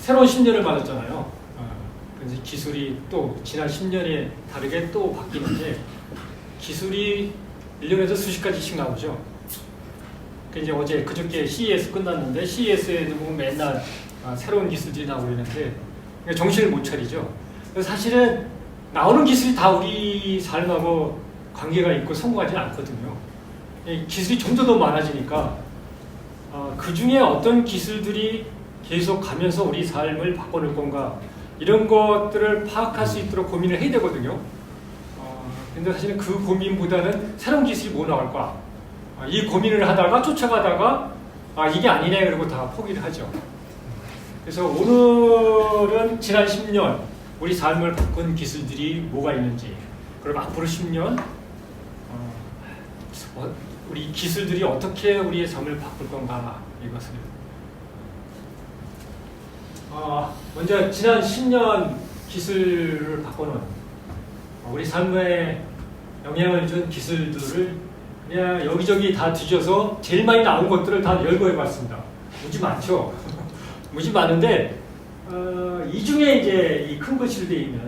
새로운 10년을 맞았잖아요. 그래서 기술이 또 지난 10년에 다르게 또 바뀌는데 기술이 1년에서 수십 가지씩 나오죠. 이제 어제 그저께 CES 끝났는데 CES에도 보면 맨날 새로운 기술들이 나오고 있는데 정신을 못 차리죠. 사실은 나오는 기술이 다 우리 삶하고 관계가 있고 성공하지 않거든요. 기술이 점점 더 많아지니까 그 중에 어떤 기술들이 계속 가면서 우리 삶을 바꿔놓을 건가 이런 것들을 파악할 수 있도록 고민을 해야 되거든요. 근데 사실은 그 고민보다는 새로운 기술이 뭐 나올까 이 고민을 하다가 쫓아가다가 이게 아니네 그러고 다 포기를 하죠. 그래서 오늘은 지난 10년 우리 삶을 바꾼 기술들이 뭐가 있는지 그리고 앞으로 10년 우리 기술들이 어떻게 우리의 삶을 바꿀 건가 이것을 먼저 지난 10년 기술을 바꾸는 우리 삶에 영향을 준 기술들을 그냥 여기저기 다 뒤져서 제일 많이 나온 것들을 다 열거해 봤습니다. 무지 많죠? 무지 많은데 이 중에 이제 이 큰 글씨로 되어 있는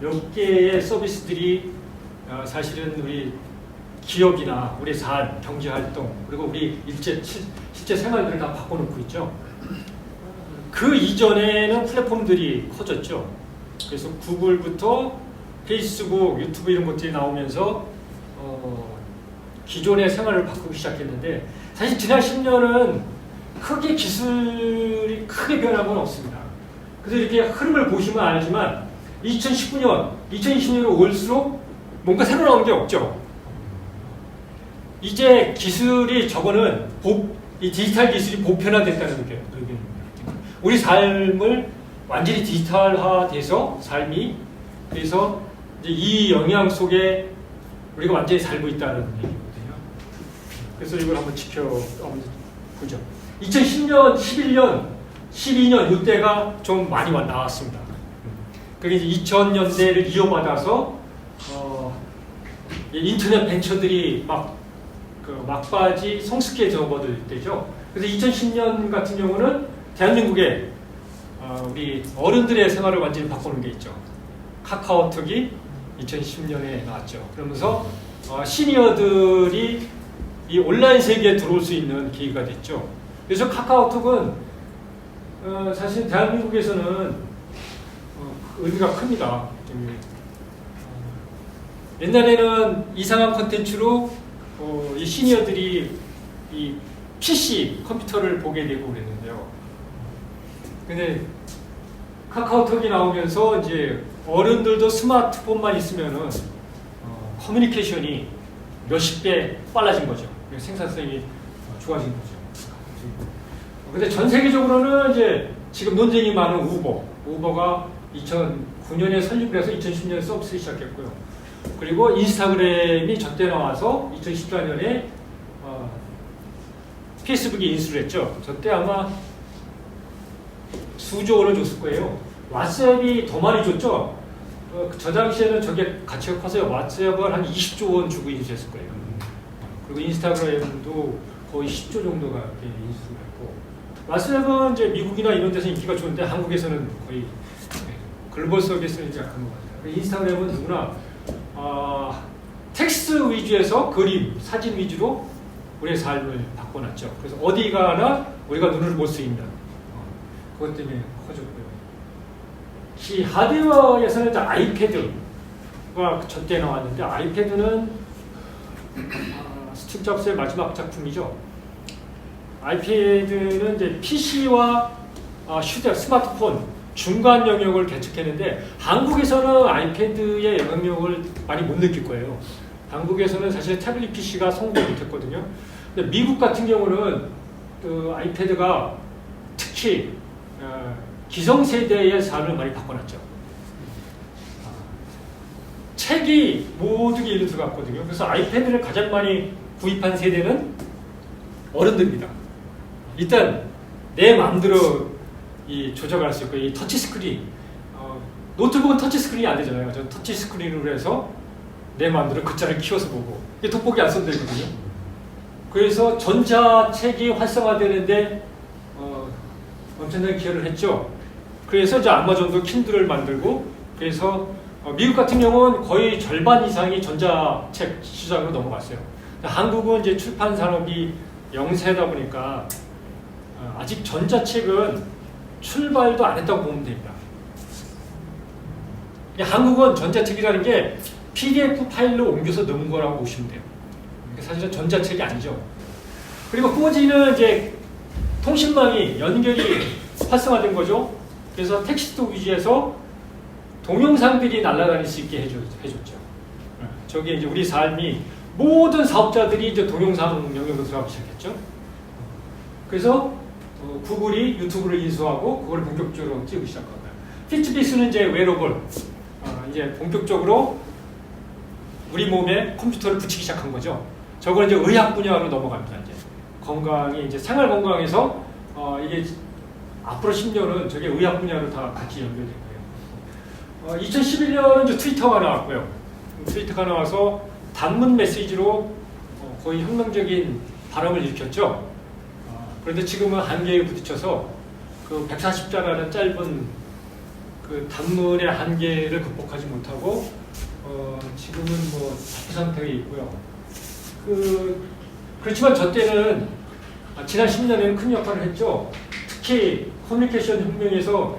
몇 개의 서비스들이 사실은 우리 기업이나 우리 삶, 경제활동 그리고 우리 실제 생활들을 다 바꿔놓고 있죠. 그 이전에는 플랫폼들이 커졌죠. 그래서 구글부터 페이스북, 유튜브 이런 것들이 나오면서 기존의 생활을 바꾸기 시작했는데 사실 지난 10년은 크게 기술이 크게 변한 건 없습니다. 그래서 이렇게 흐름을 보시면 알지만 2019년, 2020년으로 올수록 뭔가 새로 나온 게 없죠. 이제 기술이 저거는 이 디지털 기술이 보편화됐다는 의견입니다. 우리 삶을 완전히 디지털화돼서 삶이 그래서 이제 이 영향 속에 우리가 완전히 살고 있다는 얘기거든요. 그래서 이걸 한번 보죠. 2010년, 11년, 12년 이때가 좀 많이 나왔습니다. 그게 이제 2000년대를 이어받아서 인터넷 벤처들이 막바지 성숙해 접어들 때죠. 그래서 2010년 같은 경우는 대한민국에 우리 어른들의 생활을 완전히 바꾸는 게 있죠. 카카오톡이 2010년에 나왔죠. 그러면서 시니어들이 이 온라인 세계에 들어올 수 있는 기회가 됐죠. 그래서 카카오톡은 사실 대한민국에서는 의미가 큽니다. 옛날에는 이상한 콘텐츠로 이 시니어들이 이 PC 컴퓨터를 보게 되고 그랬는데요. 근데 카카오톡이 나오면서 이제 어른들도 스마트폰만 있으면은 커뮤니케이션이 몇십 배 빨라진 거죠. 생산성이 좋아진 거죠. 근데 전 세계적으로는 이제 지금 논쟁이 많은 우버가 2009년에 설립을 해서 2010년에 서비스 시작했고요. 그리고 인스타그램이 저때 나와서 2014년에 페이스북이 인수를 했죠. 저때 아마 수조 원을 줬을 거예요. 왓츠앱이 더 많이 줬죠. 저 당시에는 저게 가치가 커서요. 왓츠앱을 한 20조 원 주고 인수했을 거예요. 그리고 인스타그램도 거의 10조 정도가 이렇게 인수를 했고, 왓츠앱은 이제 미국이나 이런 데서 인기가 좋은데 한국에서는 거의 글로벌 서비스는 이제 약한 것 같아요. 인스타그램은 누구나 텍스트 위주에서 그림, 사진 위주로 우리의 삶을 바꿔놨죠. 그래서 어디 가나 우리가 눈을 볼 수 있는 그것 때문에 커졌고요. 이 하드웨어에서는 이제 아이패드가 저때 나왔는데 아이패드는 스티브 잡스의 마지막 작품이죠. 아이패드는 이제 PC와 스마트폰 중간 영역을 개척했는데 한국에서는 아이패드의 영향력을 많이 못 느낄 거예요. 한국에서는 사실 태블릿 PC가 성공 못했거든요. 근데 미국 같은 경우는 그 아이패드가 특히 기성세대의 삶을 많이 바꿔놨죠. 책이 모두게 일로 들어갔거든요. 그래서 아이패드를 가장 많이 구입한 세대는 어른들입니다. 일단 내 마음대로 조작할 수 있고 이 터치스크린 노트북은 터치스크린이 안 되잖아요. 저 터치스크린으로 해서 내 마음대로 글자를 키워서 보고 이게 돋보기 안 써도 되거든요. 그래서 전자책이 활성화되는데 엄청나게 기여를 했죠. 그래서 이제 아마존도 킨들을 만들고 그래서 미국 같은 경우는 거의 절반 이상이 전자책 시장으로 넘어갔어요. 한국은 이제 출판 산업이 영세다 보니까 아직 전자책은 출발도 안 했다고 보면 됩니다. 한국은 전자책이라는 게 PDF 파일로 옮겨서 넣은 거라고 보시면 돼요. 사실은 전자책이 아니죠. 그리고 4G는 이제 통신망이 연결이 활성화된 거죠. 그래서 텍스트 위주에서 동영상들이 날아다닐 수 있게 해줬죠. 저게 이제 우리 삶이 모든 사업자들이 이제 동영상 영역으로 들어가기 시작했죠. 그래서 구글이 유튜브를 인수하고 그걸 본격적으로 찍기 시작한 거예요. 피트비스는 이제 웨어러블, 이제 본격적으로 우리 몸에 컴퓨터를 붙이기 시작한 거죠. 저건 이제 의학 분야로 넘어갑니다. 이제 건강이 이제 생활 건강에서 이게 앞으로 10년은 저게 의학 분야로 다 같이 연결될 거예요. 2011년은 이제 트위터가 나왔고요. 트위터가 나와서 단문 메시지로 거의 혁명적인 바람을 일으켰죠. 그런데 지금은 한계에 부딪혀서 그 140자라는 짧은 그 단문의 한계를 극복하지 못하고 지금은 뭐 잡혀 상태에 있고요. 그렇지만 저 때는 지난 10년에는 큰 역할을 했죠. 특히 커뮤니케이션 혁명에서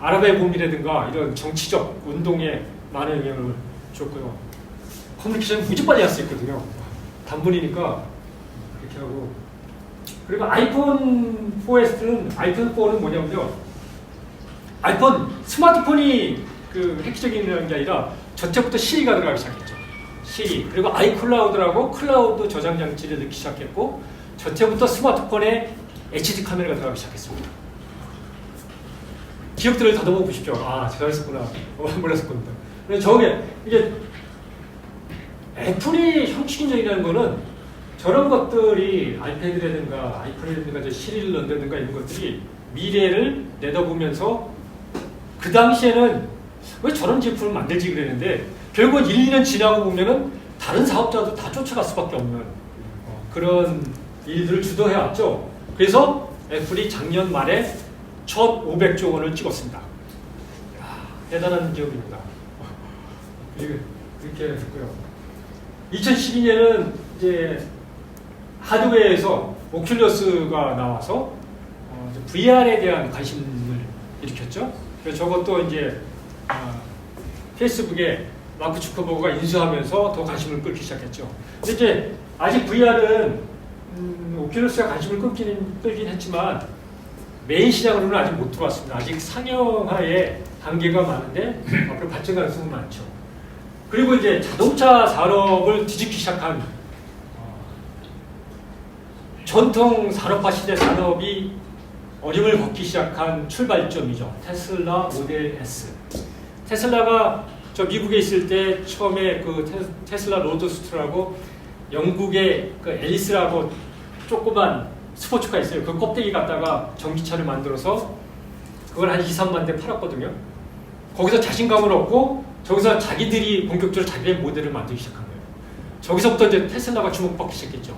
아랍의 봄이라든가 이런 정치적 운동에 많은 영향을 줬고요. 커뮤니케이션 무지 빨리 할 수 있거든요. 단문이니까 그렇게 하고. 그리고 아이폰 4S는 아이폰 4는 뭐냐면요. 아이폰 스마트폰이 그 획기적인 게 아니라 저때부터 시리가 들어가기 시작했죠. 시리. 그리고 아이클라우드라고 클라우드 저장 장치를 넣기 시작했고 저때부터 스마트폰에 HD 카메라가 들어가기 시작했습니다. 기억들을 다듬어 보십시오. 아, 잘했었구나. 몰랐었구나. 근데 저게 이게 애플이 혁신적이라는 거는 저런 것들이 아이패드라든가 아이폰이라든가 시리를 넣는다든가 이런 것들이 미래를 내다보면서 그 당시에는 왜 저런 제품을 만들지 그랬는데 결국 1, 2년 지나고 보면은 다른 사업자도 다 쫓아갈 수밖에 없는 그런 일들을 주도해왔죠. 그래서 애플이 작년 말에 첫 500조 원을 찍었습니다. 이야, 대단한 기업입니다. 이렇게 했고요. 2012년은 이제 하드웨어에서 오큘러스가 나와서 VR에 대한 관심을 일으켰죠. 그래서 저것도 이제 페이스북에 마크 주커버그가 인수하면서 더 관심을 끌기 시작했죠. 근데 이제 아직 VR은 오큘러스가 관심을 끌긴 했지만 메인 시장으로는 아직 못 들어왔습니다. 아직 상용화에 한계가 많은데 앞으로 발전 가능성은 많죠. 그리고 이제 자동차 산업을 뒤집기 시작한 전통 산업화 시대 산업이 어림을 걷기 시작한 출발점이죠. 테슬라 모델 S. 테슬라가 저 미국에 있을 때 처음에 그 테슬라 로드스터라고 영국의 그 앨리스라고 조그만 스포츠카 있어요. 그 껍데기 갖다가 전기차를 만들어서 그걸 한 2, 3만 대 팔았거든요. 거기서 자신감을 얻고 저기서 자기들이 본격적으로 자기의 모델을 만들기 시작한 거예요. 저기서부터 이제 테슬라가 주목받기 시작했죠.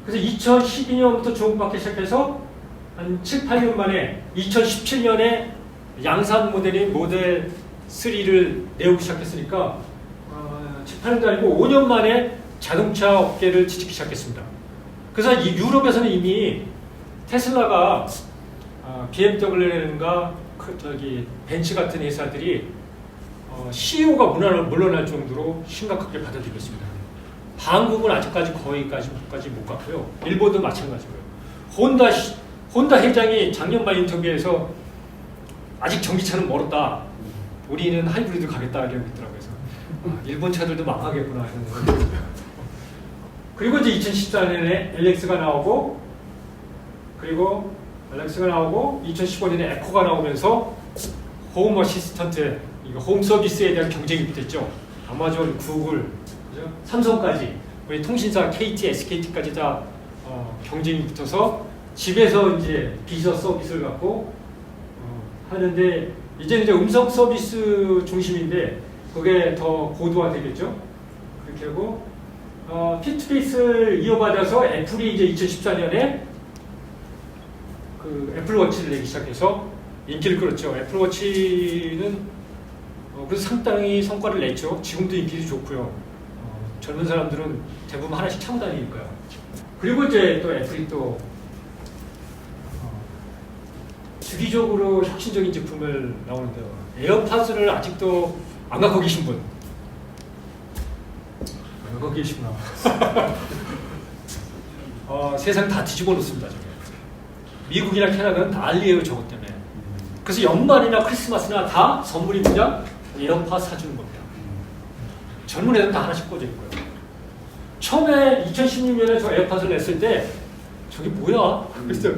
그래서 2012년부터 주목받기 시작해서 한 7, 8년 만에 2017년에 양산 모델인 모델 3를 내오기 시작했으니까 7, 8년도 아니고 5년 만에 자동차 업계를 뒤집기 시작했습니다. 그래서 유럽에서는 이미 테슬라가 BMW라든가 벤츠 같은 회사들이 CEO가 물러날 정도로 심각하게 받아들이고 있습니다. 한국은 아직까지 거기까지 못 갔고요. 일본도 마찬가지고요. 혼다 회장이 작년 말 인터뷰에서 아직 전기차는 멀었다. 우리는 하이브리드 가겠다 이러고 있더라고요. 그래서 일본 차들도 망하겠구나 이런 거. 그리고 이제 2014년에 LX가 나오고 그리고 LX가 나오고 2015년에 에코가 나오면서 홈 어시스턴트, 홈 서비스에 대한 경쟁이 붙었죠. 아마존, 구글, 그죠? 삼성까지 우리 통신사 KT, SKT까지 다 경쟁이 붙어서 집에서 이제 비서 서비스를 갖고 하는데 이제는 이제 음성 서비스 중심인데 그게 더 고도화되겠죠. 그렇게 하고 피트빗을 이어받아서 애플이 이제 2014년에 그 애플워치를 내기 시작해서 인기를 끌었죠. 애플워치는 그래서 상당히 성과를 냈죠. 지금도 인기도 좋고요. 젊은 사람들은 대부분 하나씩 차고 다니니까요. 그리고 이제 또 애플이 또 주기적으로 혁신적인 제품을 나오는데요. 에어팟을 아직도 안 갖고 계신 분? 안 갖고 계시구나. 세상 다 뒤집어 놓습니다. 저게. 미국이나 캐나다는 난리예요. 저것 때문에. 그래서 연말이나 크리스마스나 다 선물이 그냥 에어팟 사주는 겁니다. 젊은 애들은 다 하나씩 꽂아 있고요. 처음에 2016년에 저 에어팟을 냈을 때 저게 뭐야? 그래서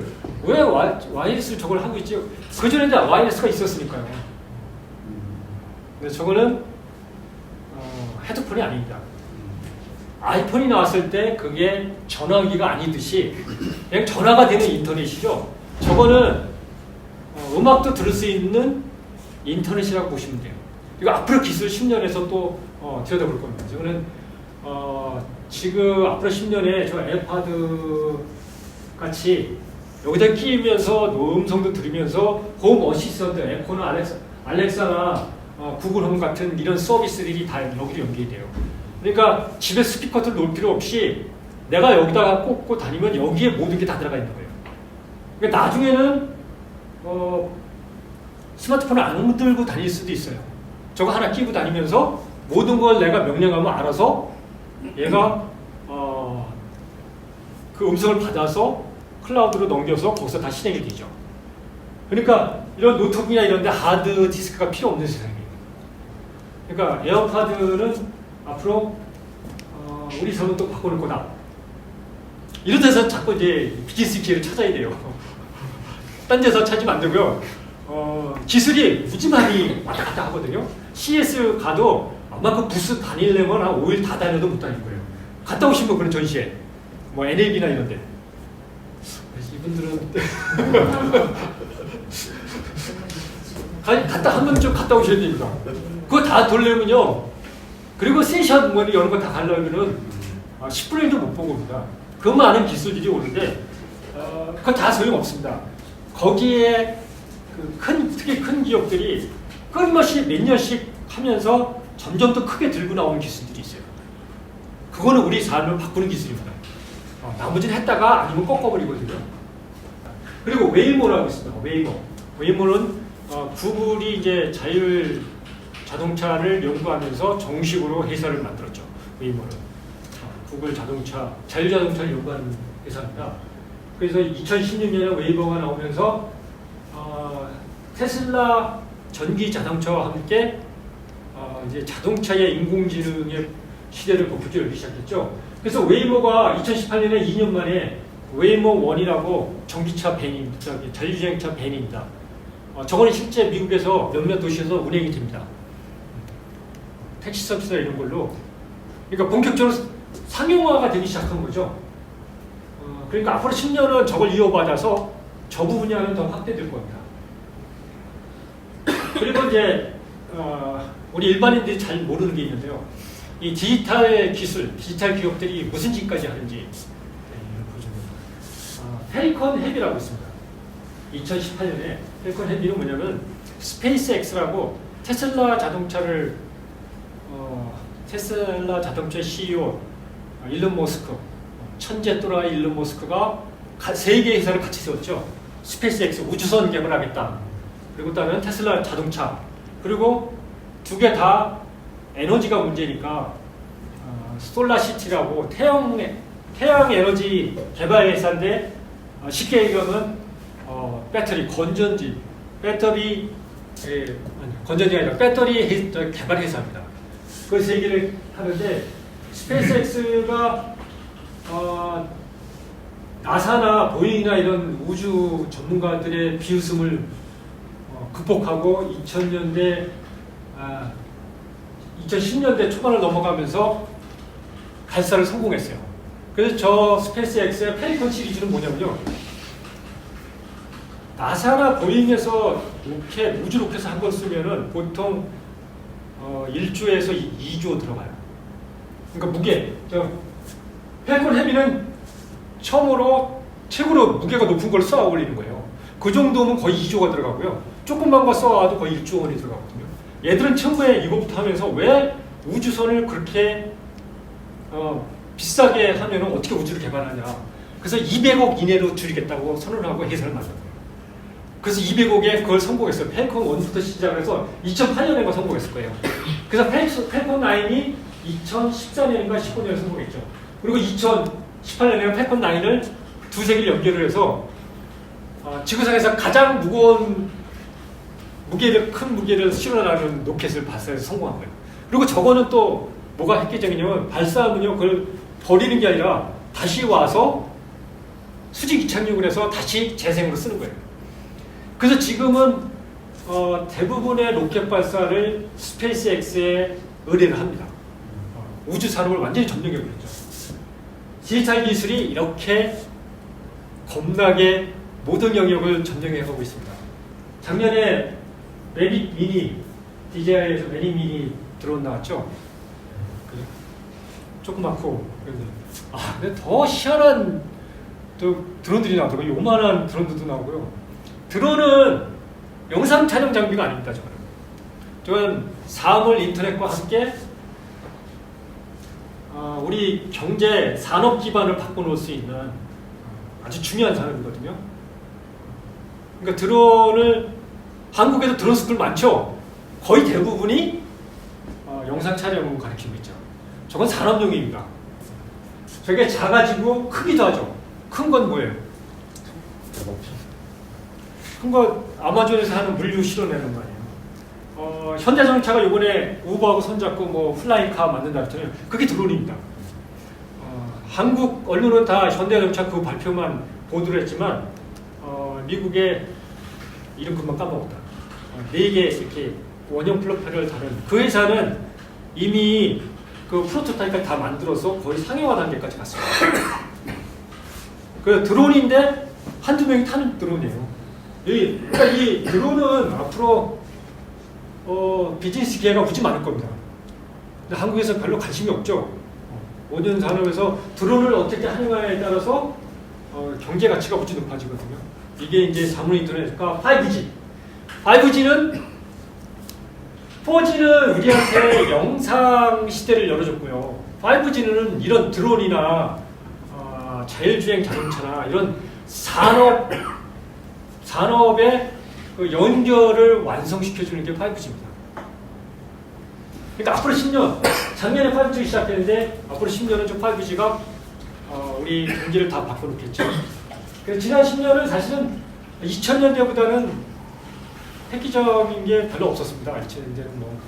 왜 와이어리스를 저걸 하고 있지? 그전에 와이어리스가 있었으니까요. 근데 저거는 헤드폰이 아닙니다. 아이폰이 나왔을 때 그게 전화기가 아니듯이 그냥 전화가 되는 인터넷이죠. 저거는 음악도 들을 수 있는 인터넷이라고 보시면 돼요. 이거 앞으로 기술 10년에서 또 들여다볼 겁니다. 저거는 지금 앞으로 10년에 저 에어팟 같이 여기다 끼면서 음성도 들으면서 홈 어시스턴트, 에코나 알렉사나 구글 홈 같은 이런 서비스들이 다 여기로 연결이 돼요. 그러니까 집에 스피커를 놓을 필요 없이 내가 여기다가 꽂고 다니면 여기에 모든 게 다 들어가 있는 거예요. 그러니까 나중에는 스마트폰을 안 들고 다닐 수도 있어요. 저거 하나 끼고 다니면서 모든 걸 내가 명령하면 알아서 얘가 그 음성을 받아서 클라우드로 넘겨서 거기서 다 실행이 되죠. 그러니까 이런 노트북이나 이런 데 하드 디스크가 필요 없는 세상이에요. 그러니까 에어팟은 앞으로 우리 삶은 또 바꿔놓을 거다. 이런 데서 자꾸 이제 비즈니스 기회를 찾아야 돼요. 딴 데서 찾으면 안 되고요. 기술이 무지 많이 왔다 갔다 하거든요. CS 가도 아마 그 부스 다니려면 한 5일 다 다녀도 못 다닐 거예요. 갔다 오신 분 그런 전시회. 뭐 NAB나 이런 데. 이분들은 갔다 한 번쯤 갔다 오셔야 됩니다. 그거 다 돌려면요. 그리고 세션 뭐 이런 거 다 가려면은 10분의 1도 못 보고 옵니다. 그 많은 기술들이 오는데 그거 다 소용없습니다. 거기에 특히 큰 기업들이 끊임없이 몇 년씩 하면서 점점 더 크게 들고 나오는 기술들이 있어요. 그거는 우리 삶을 바꾸는 기술입니다. 나머지는 했다가 아니면 꺾어버리거든요. 그리고 웨이모라고 있습니다. 웨이모는 구글이 이제 자율 자동차를 연구하면서 정식으로 회사를 만들었죠. 웨이모는 구글 자동차, 자율 자동차를 연구하는 회사입니다. 그래서 2016년에 웨이모가 나오면서 테슬라 전기 자동차와 함께 이제 자동차의 인공지능의 시대를 본격적으로 열기 시작했죠. 그래서 웨이모가 2018년에 2년 만에 웨이모 1이라고 전기차 밴입니다. 자율주행차 밴입니다. 저거는 실제 미국에서 몇몇 도시에서 운행이 됩니다. 택시 서비스나 이런 걸로. 그러니까 본격적으로 상용화가 되기 시작한 거죠. 그러니까 앞으로 10년은 저걸 이어받아서 저 분야는 더 확대될 겁니다. 그리고 이제 우리 일반인들이 잘 모르는 게 있는데요. 이 디지털 기술, 디지털 기업들이 무슨 짓까지 하는지 펠컨 헤비라고 있습니다. 2018년에 펠컨 헤비는 뭐냐면 스페이스X라고 테슬라 자동차를 테슬라 자동차 CEO 일론 머스크, 천재 또라이 일론 머스크가 세 개의 회사를 같이 세웠죠. 스페이스X 우주선 개발하겠다. 그리고 다른 테슬라 자동차. 그리고 두 개 다 에너지가 문제니까 솔라시티라고 태양 에너지 개발 회사인데 쉽게 얘기하면 배터리 건전지 건전지가 아니라 배터리 개발 회사입니다. 그 세 개를 하는데 스페이스X가 나사나 보잉이나 이런 우주 전문가들의 비웃음을 극복하고 2010년대 초반을 넘어가면서 발사를 성공했어요. 그래서 저 스페이스X의 펠리컨 시리즈는 뭐냐면요. 나사나 보잉에서 우주 로켓을 한 번 쓰면은 보통 1조에서 2조 들어가요. 그러니까 무게. 펠리컨 헤비는 처음으로 최고로 무게가 높은 걸 쏘아 올리는 거예요. 그 정도면 거의 2조가 들어가고요. 조금만 거 써와도 거의 1조 원이 들어가거든요. 얘들은 처음에 이거부터 하면서 왜 우주선을 그렇게 비싸게 하면 어떻게 우주를 개발하냐. 그래서 200억 이내로 줄이겠다고 선언하고 해설을 만들어요. 그래서 200억에 그걸 성공했어요. 펠콘 1부터 시작을 해서 2008년에 성공했을 거예요. 그래서 펠콘 9이 2014년인가 15년에 성공했죠. 그리고 2018년에 펠콘 9을 두세 개를 연결을 해서 지구상에서 가장 무거운 큰 무게를 실어나가는 로켓을 발사해서 성공한 거예요. 그리고 저거는 또 뭐가 획기적이냐면 발사하면요 그걸 버리는 게 아니라 다시 와서 수직 이착륙을 해서 다시 재생으로 쓰는 거예요. 그래서 지금은 대부분의 로켓 발사를 스페이스X에 의뢰를 합니다. 우주 산업을 완전히 점령해버렸죠. 디지털 기술이 이렇게 겁나게 모든 영역을 점령해가고 있습니다. 작년에 매빅 미니, DJI에서 매빅 미니 드론 나왔죠? 조그맣고, 근데 더 희한한 또 드론들이 나오더라고요. 요만한 드론들도 나오고요. 드론은 영상 촬영 장비가 아닙니다. 저는 사물 인터넷과 함께 우리 경제 산업 기반을 바꿔놓을 수 있는 아주 중요한 산업이거든요. 그러니까 드론을 한국에도 드론 스쿨 많죠. 거의 대부분이 영상 촬영을 가르치고 있죠. 저건 산업용입니다. 저게 작아지고 크기도 하죠. 큰 건 뭐예요? 큰 거 아마존에서 하는 물류 실어내는 거 아니에요. 현대자동차가 이번에 우버하고 손잡고 뭐 플라잉카 만든다 했잖아요. 그게 드론입니다. 한국 언론은 다 현대자동차 그 발표만 보도를 했지만 미국의 이름 금방 까먹었다. 4개 이렇게 원형 플랫폼을 다룬 그 회사는 이미 그 프로토타입까지 다 만들어서 거의 상용화 단계까지 갔어요. 그 드론인데 한두 명이 타는 드론이에요. 그러니까 이 드론은 앞으로 비즈니스 기회가 무지 많을 겁니다. 근데 한국에서 별로 관심이 없죠. 5년 산업에서 드론을 어떻게 하느냐에 따라서 경제 가치가 무지 높아지거든요. 이게 이제 사물 인터넷과 5G. 4G는 우리한테 영상 시대를 열어줬고요. 5G는 이런 드론이나 자율주행 자동차나 이런 산업의 그 연결을 완성시켜주는 게 5G입니다. 그러니까 앞으로 10년, 작년에 5G 시작했는데 앞으로 10년은 좀 5G가 우리 경제를 다 바꿔놓겠죠. 그래서 지난 10년은 사실은 2000년대보다는 획기적인 게 별로 없었습니다. 2000년대는 뭐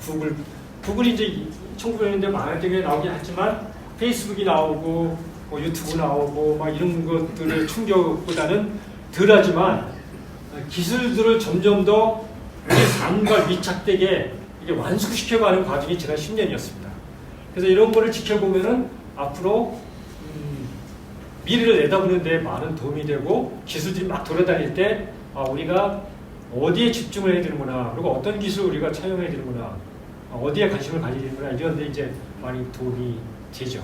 구글이 이제 1900년대 망할 나오긴 했지만 페이스북이 나오고 뭐 유튜브 나오고 막 이런 것들의 충격보다는 덜하지만 기술들을 점점 더 우리 삶과 밀착되게 이게 완숙시켜가는 과정이 지난 10년이었습니다. 그래서 이런 거를 지켜보면은 앞으로 미래를 내다보는 데 많은 도움이 되고 기술들이 막 돌아다닐 때 우리가 어디에 집중을 해야 되는구나, 그리고 어떤 기술을 우리가 차용해야 되는구나, 어디에 관심을 가져야 되는구나, 이런 데 이제 많이 도움이 되죠.